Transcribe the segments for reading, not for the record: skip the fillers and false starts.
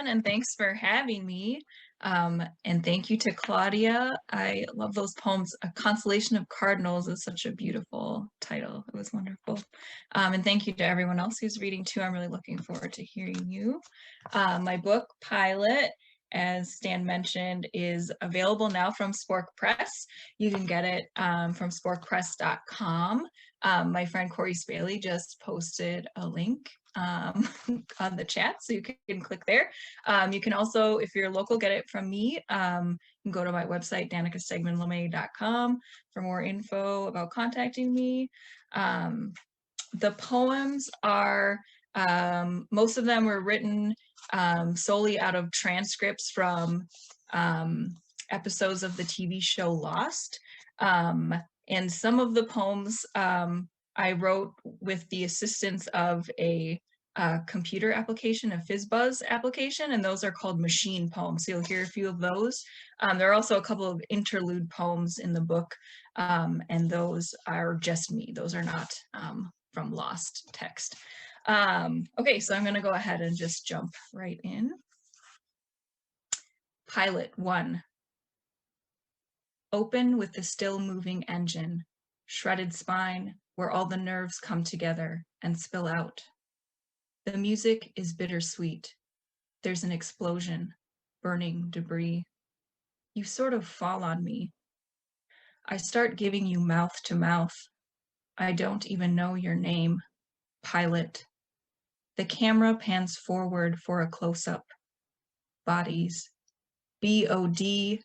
and thanks for having me. And thank you to Claudia. I love those poems. A Constellation of Cardinals is such a beautiful title. It was wonderful. And thank you to everyone else who's reading too. I'm really looking forward to hearing you. My book, Pilot, as Stan mentioned, is available now from Spork Press. You can get it from sporkpress.com. My friend Corey Spaley just posted a link on the chat, so you can click there. You can also, if you're local, get it from me. You can go to my website, danikastegmanlemay.com, for more info about contacting me. The poems are, most of them were written solely out of transcripts from episodes of the TV show Lost. And some of the poems I wrote with the assistance of a computer application, a FizzBuzz application, and those are called machine poems. So you'll hear a few of those. There are also a couple of interlude poems in the book, and those are just me. Those are not from Lost text. Okay, so I'm going to go ahead and just jump right in. Pilot 1. Open with the still moving engine, shredded spine where all the nerves come together and spill out. The music is bittersweet. There's an explosion, burning debris. You sort of fall on me. I start giving you mouth to mouth. I don't even know your name. Pilot. The camera pans forward for a close-up. Bodies. BODIES.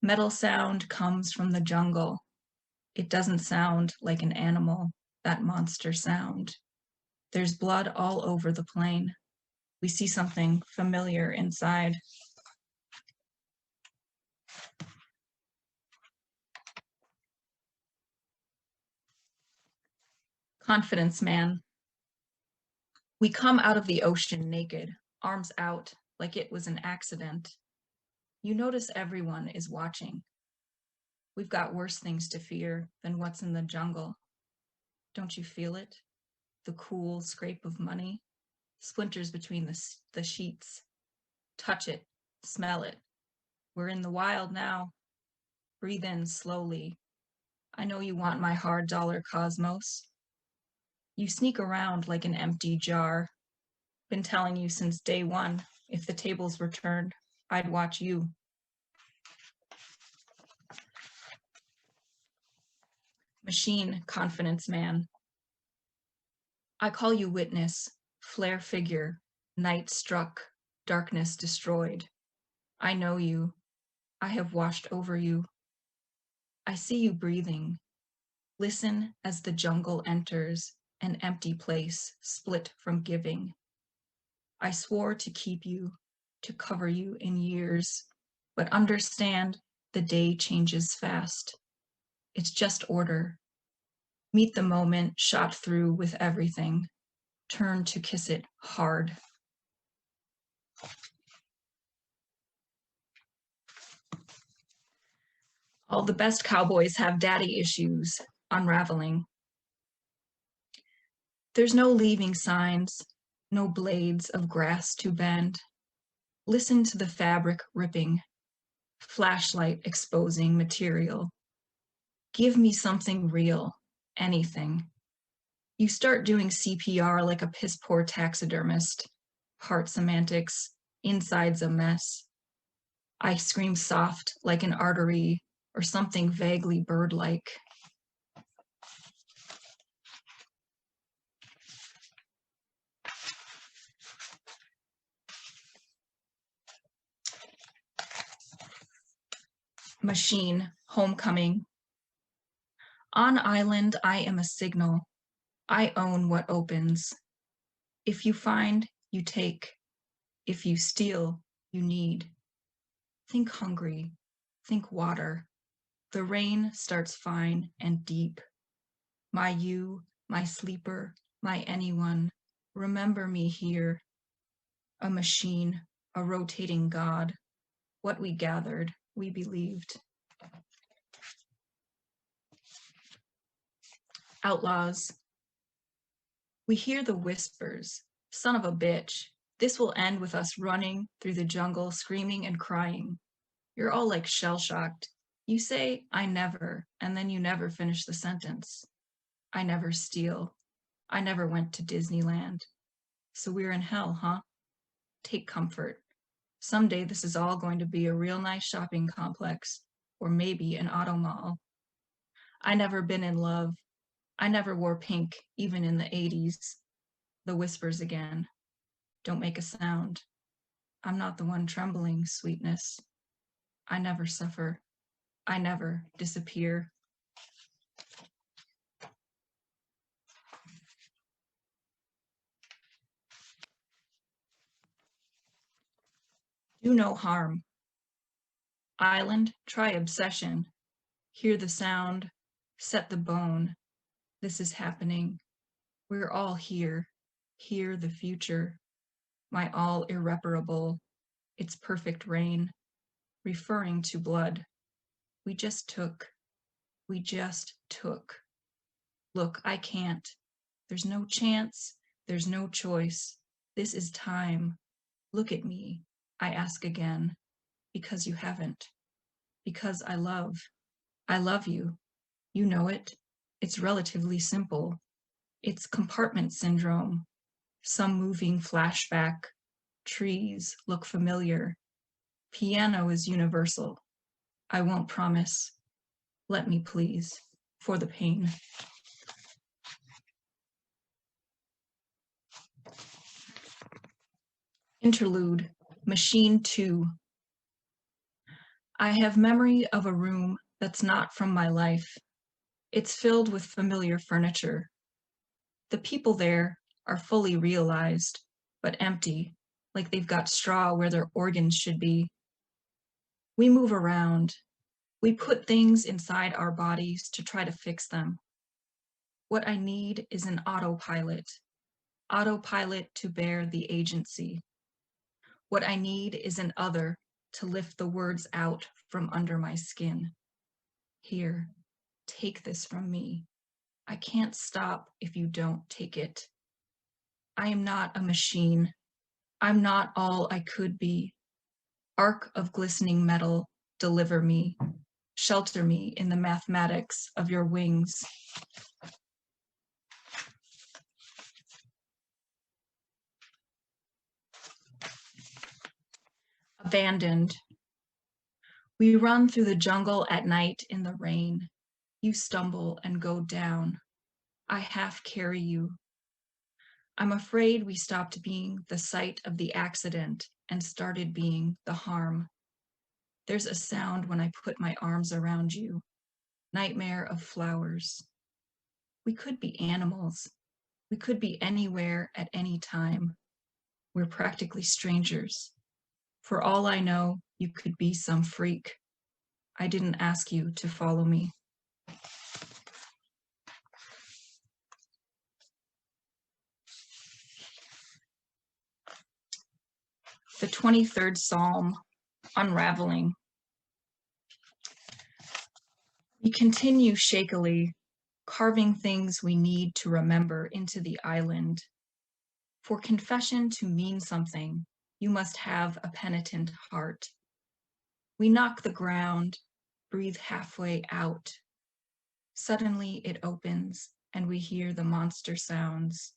Metal sound comes from the jungle. It doesn't sound like an animal, that monster sound. There's blood all over the plane. We see something familiar inside. Confidence man. We come out of the ocean naked, arms out, like it was an accident. You notice everyone is watching. We've got worse things to fear than what's in the jungle. Don't you feel it? The cool scrape of money, splinters between the sheets. Touch it, smell it. We're in the wild now. Breathe in slowly. I know you want my hard dollar cosmos. You sneak around like an empty jar. Been telling you since day one, if the tables were turned, I'd watch you. Machine confidence man. I call you witness, flare figure, night struck, darkness destroyed. I know you. I have washed over you. I see you breathing. Listen as the jungle enters, an empty place split from giving. I swore to keep you, to cover you in years, but understand the day changes fast. It's just order. Meet the moment shot through with everything. Turn to kiss it hard. All the best cowboys have daddy issues, unraveling. There's no leaving signs, no blades of grass to bend. Listen to the fabric ripping, flashlight exposing material. Give me something real, anything. You start doing CPR like a piss-poor taxidermist. Heart semantics, inside's a mess. I scream soft like an artery or something vaguely bird-like. Machine, homecoming. On island, I am a signal. I own what opens. If you find, you take. If you steal, you need. Think hungry. Think water. The rain starts fine and deep. My you, my sleeper, my anyone. Remember me here. A machine, a rotating God. What we gathered, we believed. Outlaws. We hear the whispers. Son of a bitch. This will end with us running through the jungle, screaming and crying. You're all like shell-shocked. You say, I never, and then you never finish the sentence. I never steal. I never went to Disneyland. So we're in hell, huh? Take comfort. Someday this is all going to be a real nice shopping complex, or maybe an auto mall. I never been in love. I never wore pink, even in the 80s. The whispers again. Don't make a sound. I'm not the one trembling, sweetness. I never suffer. I never disappear. Do no harm. Island, try obsession. Hear the sound, set the bone. This is happening. We're all here. Hear the future. My all irreparable. Its perfect rain. Referring to blood. We just took. We just took. Look, I can't. There's no chance. There's no choice. This is time. Look at me. I ask again. Because you haven't. Because I love. I love you. You know it. It's relatively simple. It's compartment syndrome. Some moving flashback. Trees look familiar. Piano is universal. I won't promise. Let me please. For the pain. Interlude. Machine 2. I have memory of a room that's not from my life. It's filled with familiar furniture. The people there are fully realized, but empty, like they've got straw where their organs should be. We move around. We put things inside our bodies to try to fix them. What I need is an autopilot to bear the agency. What I need is an other to lift the words out from under my skin. Here, take this from me. I can't stop if you don't take it. I am not a machine. I'm not all I could be. Arc of glistening metal, deliver me. Shelter me in the mathematics of your wings. Abandoned. We run through the jungle at night in the rain. You stumble and go down. I half carry you. I'm afraid we stopped being the site of the accident and started being the harm. There's a sound when I put my arms around you. Nightmare of flowers. We could be animals. We could be anywhere at any time. We're practically strangers. For all I know, you could be some freak. I didn't ask you to follow me. The 23rd Psalm, Unraveling. We continue shakily, carving things we need to remember into the island. For confession to mean something, you must have a penitent heart. We knock the ground, breathe halfway out. Suddenly it opens and we hear the monster sounds.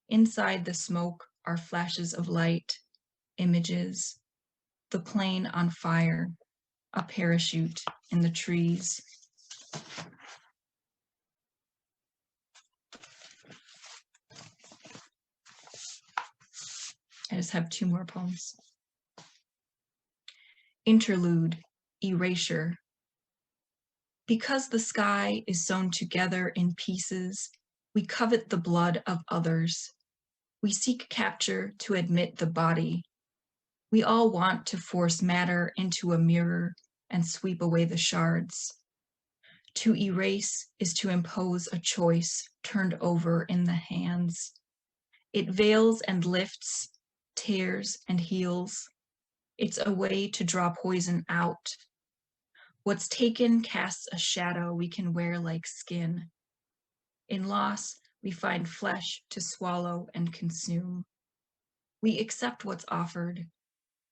Inside the smoke are flashes of light, images, the plane on fire, a parachute in the trees. I just have 2 more poems. Interlude, Erasure. Because the sky is sewn together in pieces, we covet the blood of others. We seek capture to admit the body. We all want to force matter into a mirror and sweep away the shards. To erase is to impose a choice turned over in the hands. It veils and lifts, tears and heals. It's a way to draw poison out. What's taken casts a shadow we can wear like skin. In loss, we find flesh to swallow and consume. We accept what's offered.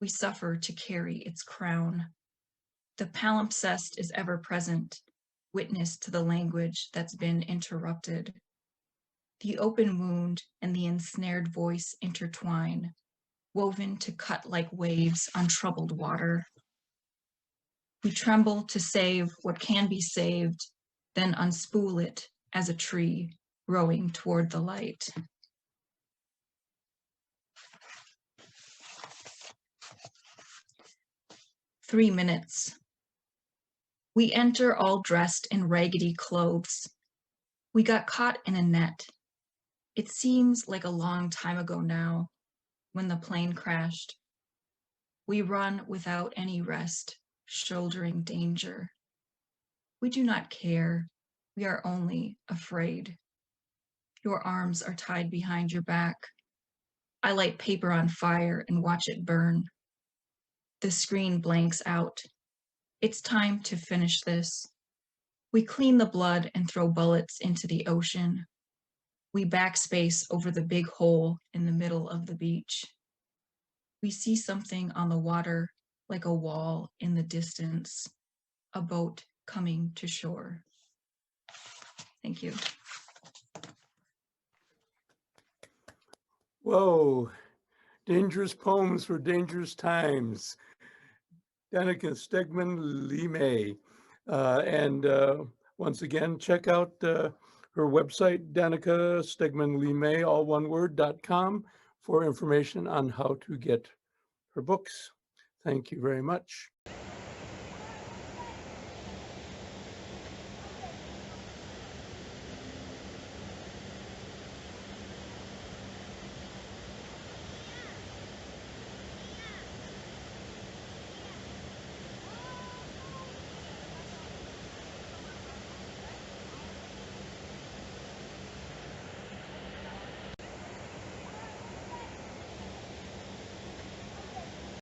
We suffer to carry its crown. The palimpsest is ever present, witness to the language that's been interrupted. The open wound and the ensnared voice intertwine, woven to cut like waves on troubled water. We tremble to save what can be saved, then unspool it as a tree growing toward the light. Three minutes. We enter all dressed in raggedy clothes. We got caught in a net. It seems like a long time ago now, when the plane crashed. We run without any rest, shouldering danger. We do not care. We are only afraid. Your arms are tied behind your back. I light paper on fire and watch it burn. The screen blanks out. It's time to finish this. We clean the blood and throw bullets into the ocean. We backspace over the big hole in the middle of the beach. We see something on the water like a wall in the distance, a boat coming to shore. Thank you. Whoa, dangerous poems for dangerous times. Danika Stegeman LeMay. Once again, check out her website, Danika Stegeman LeMay, all one word.com, for information on how to get her books. Thank you very much.